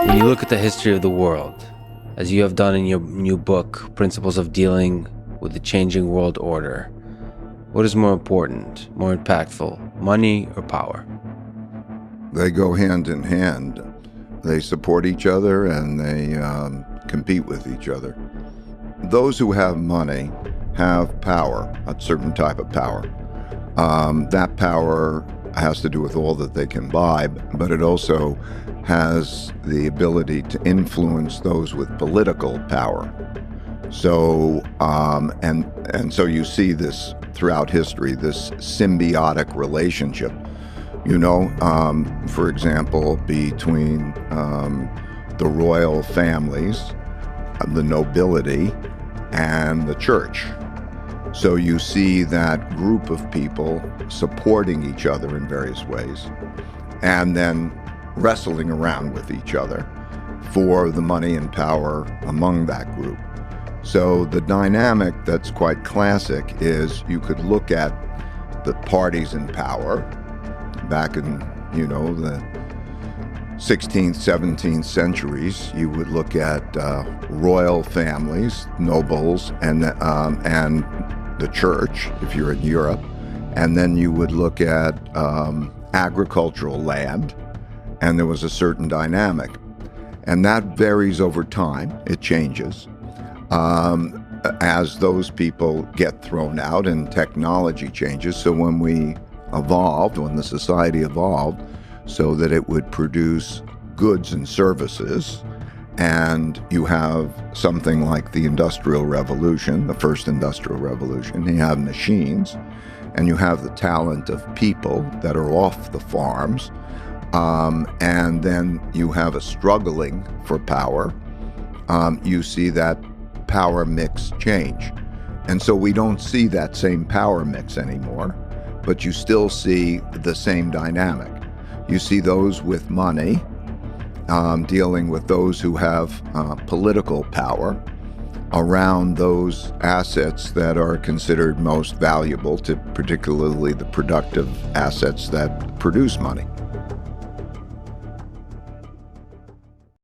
When you look at the history of the world, as you have done in your new book, Principles of Dealing with the Changing World Order, what is more important, more impactful, money or power? They go hand in hand. They support each other and they compete with each other. Those who have money have power, a certain type of power. That power has to do with all that they can buy, but it also has the ability to influence those with political power. So, and so you see this throughout history, this symbiotic relationship, for example, between the royal families, the nobility, and the church. So you see that group of people supporting each other in various ways, and then wrestling around with each other for the money and power among that group. So the dynamic that's quite classic is you could look at the parties in power back in, the 16th, 17th centuries. You would look at royal families, nobles, and the church, if you're in Europe. And then you would look at agricultural land, and there was a certain dynamic. And that varies over time. It changes. As those people get thrown out and technology changes. So when the society evolved so that it would produce goods and services, and you have something like the Industrial Revolution, the first Industrial Revolution, you have machines, and you have the talent of people that are off the farms, and then you have a struggling for power. You see that power mix change. And so we don't see that same power mix anymore, but you still see the same dynamic. You see those with money dealing with those who have political power around those assets that are considered most valuable, to particularly the productive assets that produce money.